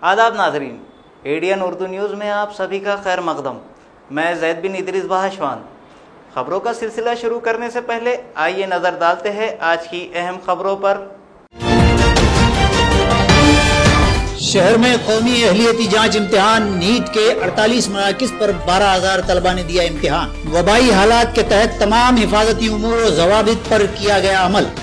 आदाब नाजरीन, ADN Urdu news में आप सभी का खैर मकदम। मैं जैद बिन इदरीस बहाशवान। खबरों का सिलसिला शुरू करने से पहले आइए नज़र डालते हैं आज की अहम खबरों पर। शहर में कौमी अहलियती जांच इम्तिहान नीट के 48 मराकिज़ पर 12,000 तलबा ने दिया इम्तिहान। वबाई हालात के तहत तमाम हिफाजती उमूर और ज़वाबित पर किया गया अमल।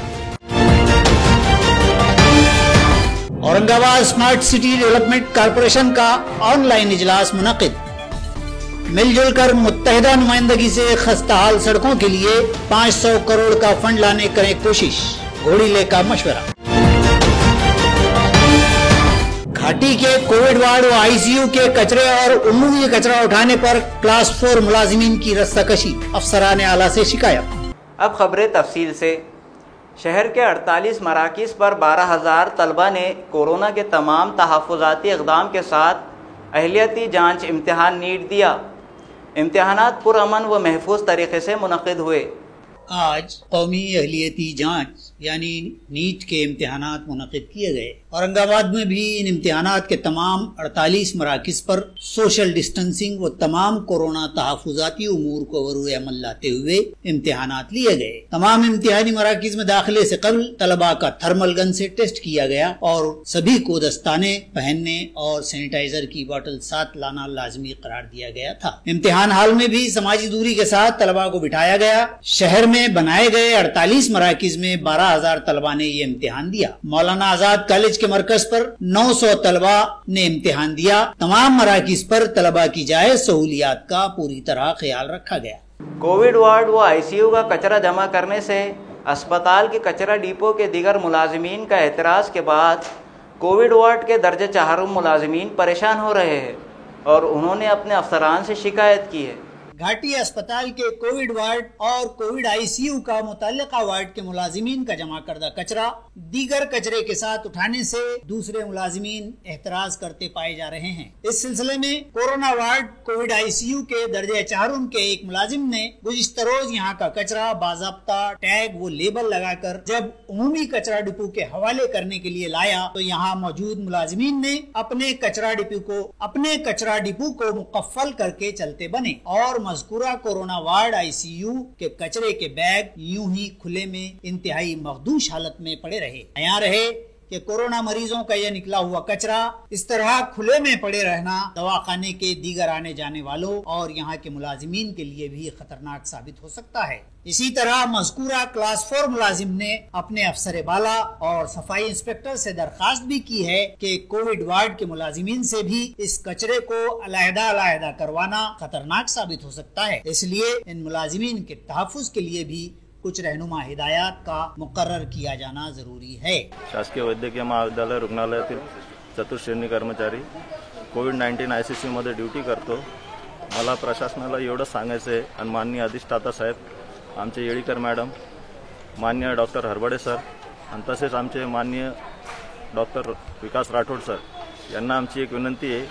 Aurangabad smart city development corporation का ऑनलाइन इजलास मुनक़िद। मिलजुल कर मुत्तहिदा नुमाइंदगी से खस्ताहाल सड़कों के लिए 500 करोड़ का फंड लाने करें कोशिश, घोड़ीले का मशवरा। घाटी के कोविड वार्ड व आईसीयू के कचरे और उमूमी कचरा उठाने पर क्लास 4 मुलाजिमीन की रस्साकशी, अफसरान आला से शिकायत। अब खबरें तफसील से। शहर के 48 मराकिज़ पर 12,000 तलबा ने कोरोना के तमाम तहफ़्फ़ुज़ाती इक़दाम के साथ अहलियती जांच इम्तिहान नीट दिया। इम्तिहानात पुरअमन व महफूज तरीके से मुनक़िद हुए। आज कौमी अहलियती जांच यानी नीट के इम्तिहानात मुनक़िद किए गए। औरंगाबाद में भी इन इम्तिहानात के तमाम 48 मराकिज़ पर सोशल डिस्टेंसिंग व तमाम कोरोना तहफ़्फ़ुज़ाती उमूर को बरूए अमल लाते हुए इम्तिहानात लिए गए। तमाम इम्तिहानी मराकिज़ में दाखिले से कबल तलबा का थर्मल गन से टेस्ट किया गया और सभी को दस्ताने पहनने और सैनिटाइजर की बोतल साथ लाना लाजमी करार दिया गया था। इम्तिहान हाल में भी समाजी दूरी के साथ तलबा को बिठाया गया। शहर में बनाए गए 48 मराकिज़ में 12,000 तलबा ने ये इम्तिहान दिया। मौलाना आजाद कॉलेज के मरकज पर 900 तलबा ने इम्तिहान दिया। तमाम मराकिज़ पर तलबा की जायज़ सहूलियात का पूरी तरह ख्याल रखा गया। कोविड वार्ड व आईसीयू का कचरा जमा करने से अस्पताल के कचरा डिपो के दीगर मुलाजिमीन का एतराज़ के बाद कोविड वार्ड के दर्जे 4 मुलाजिमीन परेशान हो रहे हैं और उन्होंने अपने अफसरान से शिकायत की है। घाटी अस्पताल के कोविड वार्ड और कोविड आईसीयू का मुतल्लिका वार्ड के मुलाजिमीन का जमा करदा कचरा दीगर कचरे के साथ उठाने से दूसरे मुलाजिमीन एहतराज करते पाए जा रहे हैं। इस सिलसिले में कोरोना वार्ड कोविड आईसीयू के दर्जे 4 के एक मुलाजिम ने गुज़िश्ता रोज यहाँ का कचरा बाज़ाब्ता टैग व लेबल लगाकर जब उमूमी कचरा डिपो के हवाले करने के लिए लाया तो यहाँ मौजूद मुलाजिमीन ने अपने कचरा डिपो को मुकफ्फल करके चलते बने और मज़कूरा कोरोना वार्ड आईसीयू के कचरे के बैग यूं ही खुले में इंतहाई मखदूश हालत में पड़े रहे कि कोरोना मरीजों का यह निकला हुआ कचरा इस तरह खुले में पड़े रहना दवाखाने के दीगर आने जाने वालों और यहाँ के मुलाजिमीन के लिए भी खतरनाक साबित हो सकता है। इसी तरह मज़कूरा क्लास 4 मुलाजिम ने अपने अफसर बाला और सफाई इंस्पेक्टर से दरखास्त भी की है कि कोविड वार्ड के मुलाजिमीन से भी इस कचरे को अलहदा करवाना खतरनाक साबित हो सकता है। इसलिए इन मुलाजिमीन के तहफ़्फ़ुज़ के लिए भी कुछ रहनुमा हिदायत का मुकर्रर किया जाना जरूरी है। शासकीय वैद्यकीय महाविद्यालय रुग्णालयातील चतुश्रेणी कर्मचारी कोविड-19 आयसीयू मध्ये ड्युटी करतो। मला प्रशासनाला एवढं सांगायचं आहे आणि माननीय अधिष्ठाता साहेब, आमचे येळीकर मॅडम, माननीय डॉक्टर हरबडे सर आणि तसेच आमचे माननीय डॉक्टर विकास राठोड सर यांना आमची एक विनंती आहे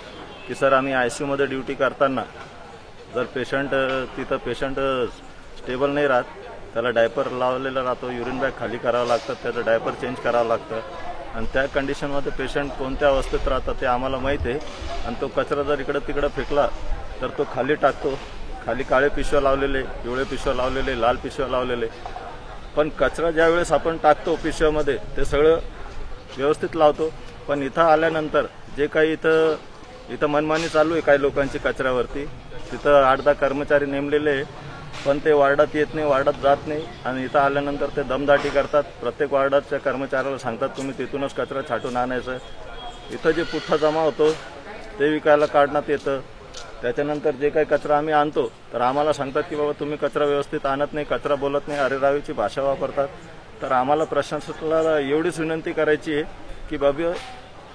की सर, आम्ही आयसीयू मध्ये ड्युटी करताना जर पेशंट स्टेबल नाही राहत, त्याला डायपर लावलेला राहतो, युरिन बॅग खाली करावं लागतं, त्याचं डायपर चेंज करावं लागतं आणि त्या कंडिशनमध्ये पेशंट कोणत्या अवस्थेत राहतं ते आम्हाला माहीत आहे आणि तो कचरा जर इकडं तिकडं फेकला तर तो खाली टाकतो। खाली काळे पिशव्या लावलेले, पिवळे पिशव्या लावलेले, लाल पिशव्या लावलेले, पण कचरा ज्या वेळेस आपण टाकतो पिशव्यामध्ये ते सगळं व्यवस्थित लावतो, पण इथं आल्यानंतर जे काही इथं मनमानी चालू आहे काही लोकांची कचऱ्यावरती, तिथं 8-10 कर्मचारी नेमलेले पण ते वार्डात येत नाही, वार्डात जात नाही आणि इथं आल्यानंतर ते दमदाटी करतात। प्रत्येक वार्डाच्या कर्मचाऱ्याला सांगतात तुम्ही तिथूनच कचरा छाटून आणायचं। इथं जे पुठ्ठा जमा होतो ते विकायला काढण्यात येतं। त्याच्यानंतर जे काही कचरा आम्ही आणतो तर आम्हाला सांगतात की बाबा तुम्ही कचरा व्यवस्थित आणत नाही, कचरा बोलत नाही, अरेरावीची भाषा वापरतात। तर आम्हाला प्रशासनाला एवढीच विनंती करायची आहे की बाबा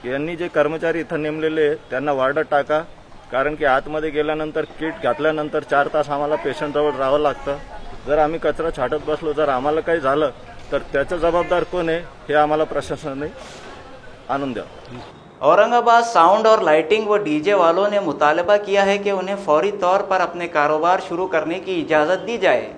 यांनी जे कर्मचारी इथं नेमलेले त्यांना वार्डात टाका, कारण की आतमध्ये गेल्यानंतर किट घातल्यानंतर 4 तास आम्हाला पेशंटजवळ राहावं लागतं। जर आम्ही कचरा छाटत बसलो, जर आम्हाला काही झालं तर त्याचा जबाबदार कोण आहे हे आम्हाला प्रशासनाने आणून द्यावं। औरंगाबाद साउंड और लाइटिंग व डीजे वालों ने मुतालबा किया है कि उन्हें फौरी तौर पर अपने कारोबार शुरू करने की इजाज़त दी जाए।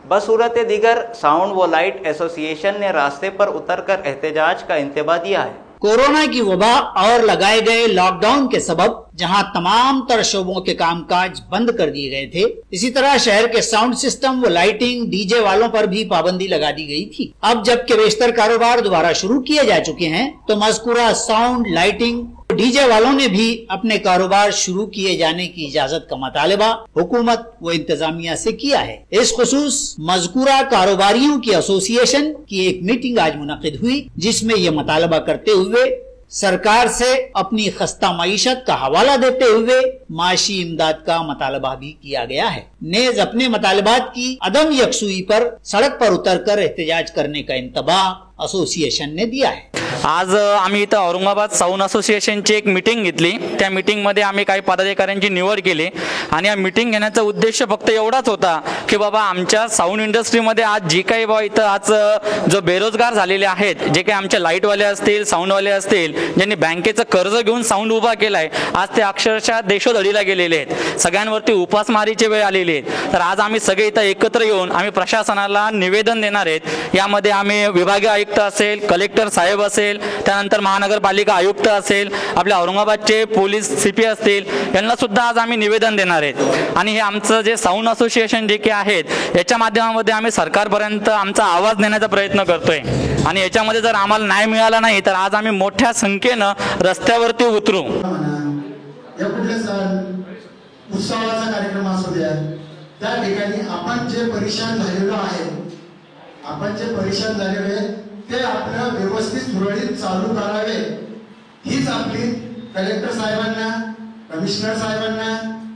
बसूरत दीगर साउंड व लाइट एसोसिएशन ने रास्ते पर उतरकर एहतजाज का इंतबा दिया है। कोरोना की वबा और लगाए गए लॉकडाउन के सबब जहां तमाम तर शोबों के कामकाज बंद कर दिए गए थे, इसी तरह शहर के साउंड सिस्टम व लाइटिंग, डीजे वालों पर भी पाबंदी लगा दी गई थी। अब जबकि बेशतर कारोबार दोबारा शुरू किए जा चुके हैं, तो मज़कूरा साउंड, लाइटिंग, डीजे वालों ने भी अपने कारोबार शुरू किए जाने की इजाजत का मुतालबा हुकूमत व इंतजामिया से किया है। इस खुसूस मज़कूरा कारोबारियों की एसोसिएशन की एक मीटिंग आज मुनक़िद हुई, जिसमें यह मुतालबा करते हुए सरकार से अपनी खस्ता मईशत का हवाला देते हुए माशी इमदाद का मुतालबा भी किया गया है। नेज अपने मुतालबात की अदम यकसुई पर सड़क पर उतरकर एहतजाज करने का इंतबाह असोसिएशन ने दिया है। आज आम्ही इथं औरंगाबाद साऊंड असोसिएशनची एक मीटिंग घेतली। त्या मीटिंगमध्ये आम्ही काही पदाधिकाऱ्यांची निवड केली आणि या मीटिंग घेण्याचा उद्देश फक्त एवढाच होता की बाबा आमच्या साऊंड इंडस्ट्रीमध्ये आज जी काही बाबा इथं आज जो बेरोजगार झालेले आहेत, जे काही आमचे लाईटवाले असतील, साऊंडवाले असतील, ज्यांनी बँकेचं कर्ज घेऊन साऊंड उभा केलाय, आज ते अक्षरशः देशोधडीला गेलेले आहेत, सगळ्यांवरती उपासमारीची वेळ आलेली आहे। तर आज आम्ही सगळे इथं एकत्र येऊन आम्ही प्रशासनाला निवेदन देणार आहेत। यामध्ये आम्ही विभागीय आयुक्त असेल, कलेक्टर साहेब असेल, त्यानंतर महानगरपालिका आयुक्त असेल, आपल्या औरंगाबादचे पोलीस सीपी असतील, यांना सुद्धा आज आम्ही निवेदन देणार आहेत। आणि हे आमचं जे साऊंड असोसिएशन जे काही आहेत, याच्या माध्यमामध्ये आम्ही सरकारपर्यंत आमचा आवाज नेण्याचा प्रयत्न करतोय। आणि याच्यामध्ये जर आम्हाला न्याय मिळाला नाही तर आज आम्ही मोठ्या संख्येनं रस्त्यावरती उतरू। या कुठल्या सण उत्सवाचा कार्यक्रम असू द्या, त्या ठिकाणी आपण जे परेशान झालेलो आहे, ते आपलं व्यवस्थित सुरळीत चालू करावे, हीच आपली कलेक्टर साहेबांना, कमिशनर साहेबांना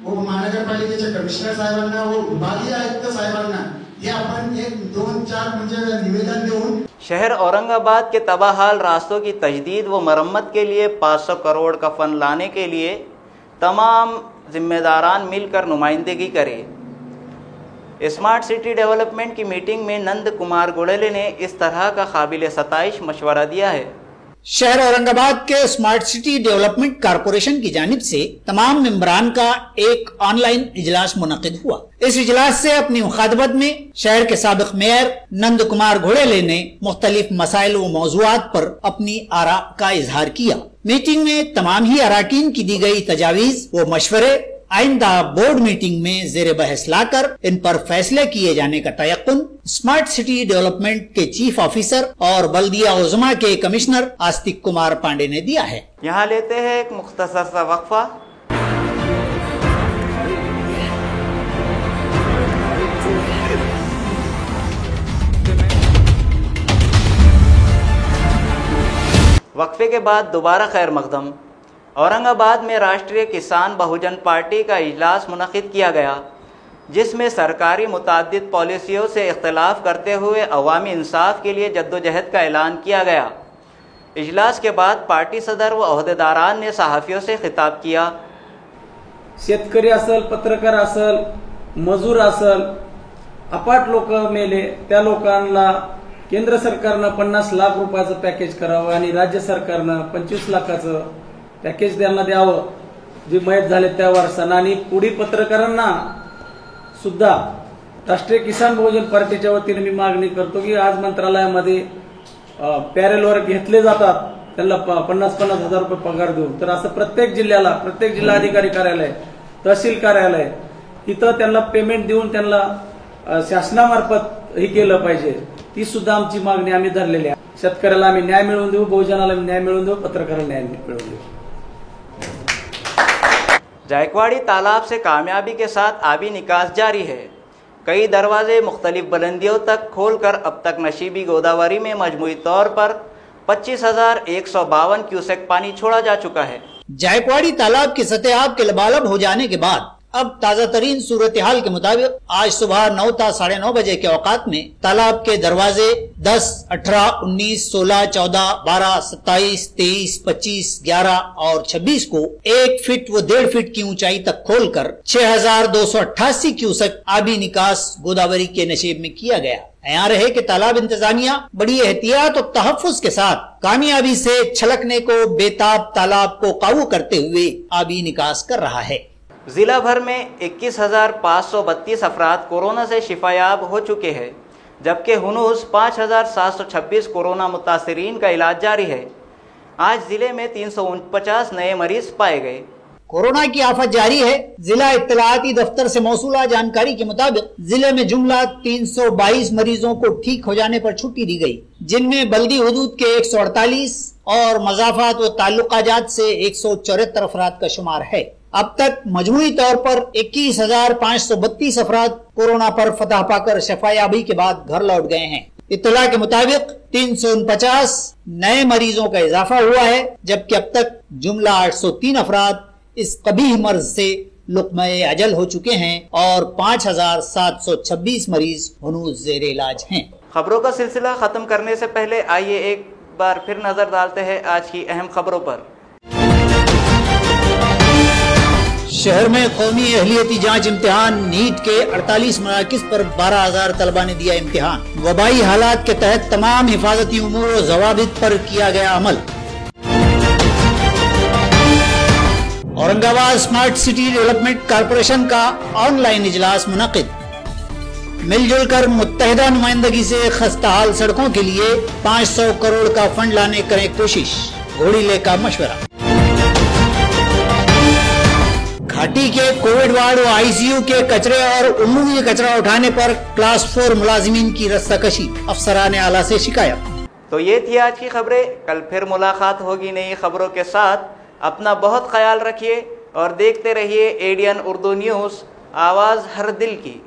व महानगरपालिकेच्या कमिशनर साहेबांना व विभागीय आयुक्त साहेबांना हे आपण एक 2-4 म्हणजे निवेदन देऊन शहर औरंगाबाद के तबाहाल रास्तों की तजदीद व मरम्मत के लिए 500 करोड़ का फंड लाने के लिए तमाम जिम्मेदारान मिलकर नुमाइंदगी करें। स्मार्ट सिटी डेवलपमेंट की मीटिंग में नंद कुमार गुड़ेले ने इस तरह का काबिल सताइश मशवरा दिया है। शहर औरंगाबाद के स्मार्ट सिटी डेवलपमेंट कारपोरेशन की जानिब से तमाम मेंबरान का एक ऑनलाइन इजलास मुनक़िद हुआ। इस इजलास से अपनी मुखातबत में शहर के साबिक मेयर नंद कुमार घोड़ेले ने मुख्तलिफ मसाइल व मौज़ूआत पर अपनी आरा का इजहार किया। मीटिंग में तमाम ही अराकीन की दी गई तजावीज व मशवरे आइंदा बोर्ड मीटिंग में जेर बहस लाकर इन पर फैसले किए जाने का तयक्कुन स्मार्ट सिटी डेवलपमेंट के चीफ ऑफिसर और बल्दिया उज़्मा के कमिश्नर आस्तिक कुमार पांडे ने दिया है। यहाँ लेते हैं एक मुख्तसर सा वक्फा। वक्फे के बाद दोबारा खैर मकदम। औरंगाबाद में राष्ट्रीय किसान बहुजन पार्टी का इजलास मुनक़िद किया गया, जिसमें सरकारी मुताद्दिद पॉलिसियों से इख्तलाफ करते हुए अवामी इंसाफ के लिए जद्दोजहद का ऐलान किया गया। इजलास के बाद पार्टी सदर व अहदेदारान ने सहाफ़ियों से खिताब किया। शेतकरी असल, पत्रकार असल, मजूर असल, अपाट लोक मेले, त्या लोकांना केंद्र सरकारनं 50 लाख रुपयाचं पॅकेज करावं आणि राज्य सरकारनं 25 लाखाचं पॅकेज त्यांना द्यावं, जे मयत झाले त्या वारसांना। आणि पुढील पत्रकारांना सुद्धा राष्ट्रीय किसान बहुजन पार्टीच्या वतीने मी मागणी करतो की आज मंत्रालयामध्ये पॅरेलवर घेतले जातात, त्यांना 50-50 हजार रुपये पगार देऊन, तर असं प्रत्येक जिल्ह्याला, प्रत्येक जिल्हाधिकारी कार्यालय, तहसील कार्यालय इथं त्यांना पेमेंट देऊन त्यांना शासनामार्फत हे केलं पाहिजे। ती सुद्धा आमची मागणी आम्ही धरलेली आहे। शेतकऱ्याला आम्ही न्याय मिळवून देऊ, बहुजनाला न्याय मिळवून देऊ, पत्रकारांना न्याय मिळवून देऊ। जायकवाड़ी तालाब से कामयाबी के साथ आबी निकास जारी है। कई दरवाजे मुख्तलिफ बुलंदियों तक खोलकर अब तक नशीबी गोदावरी में मजमूई तौर पर 25,152 क्यूसेक पानी छोड़ा जा चुका है। जायकवाड़ी तालाब की सतह आब के लबालब हो जाने के बाद अब ताज़ा तरीन सूरत हाल के मुताबिक आज सुबह 9 ta 9:30 बजे के औकात में तालाब के दरवाजे 10, 18, 19, 16, 14, 12, 27, 23, 25, 11 और 26 को 1 फीट व 1.5 फीट की ऊंचाई तक खोलकर 6,288 क्यूसेक आबी निकास गोदावरी के नशीब में किया गया। यहाँ रहे कि तालाब इंतजामिया बड़ी एहतियात और तहफ़्फ़ुज़ के साथ कामयाबी से छलकने को बेताब तालाब को काबू करते हुए आबी निकास कर रहा है। ज़िला भर में 21,532 अफराद कोरोना से शिफायाब हो चुके हैं, जबकि हुनूस 5,726 कोरोना मुतासरीन का इलाज जारी है। आज जिले में 349 नए मरीज पाए गए। कोरोना की आफत जारी है। जिला इत्तलाआती दफ्तर से मौसूला जानकारी के मुताबिक जिले में जुमला 322 मरीजों को ठीक हो जाने पर छुट्टी दी गई, जिनमें बल्दी हुदूद के 148 और मजाफात व ताल्लुकाजात से 174 अफराद का शुमार है। अब तक मजमूई तौर पर 21,532 अफराद कोरोना पर फतह पाकर शफायाबी के बाद घर लौट गए हैं। इत्तला के मुताबिक 349 नए मरीजों का इजाफा हुआ है, जबकि अब तक जुमला 803 अफराद इस कबीह मर्ज से लुक़्मा-ए अजल हो चुके हैं और 5,726 मरीज हुनूज ज़ेरे इलाज हैं। खबरों का सिलसिला खत्म करने से पहले आइए एक बार फिर नजर डालते हैं आज की अहम खबरों पर। शहर में कौमी अहलियती जांच इम्तिहान नीट के 48 मराकिज़ पर 12,000 तलबा ने दिया इम्तिहान। वबाई हालात के तहत तमाम हिफाजती उमूर और ज़वाबित पर किया गया अमल। Aurangabad smart city development corporation का ऑनलाइन इजलास मुनक़िद। मिलजुल कर मुत्तहिदा नुमाइंदगी से खस्ताहाल सड़कों के लिए 500 करोड़ का फंड लाने करें कोशिश, घोड़ीले का मशवरा। घाटी के कोविड वार्ड व आईसीयू के कचरे और उमूमी कचरा उठाने पर क्लास 4 मुलाजिमीन की रस्साकशी, अफसरान आला से शिकायत। तो ये थी आज की खबरें। कल फिर मुलाकात होगी नई खबरों के साथ। अपना बहुत ख्याल रखिए और देखते रहिए एडियन उर्दू न्यूज़, आवाज़ हर दिल की।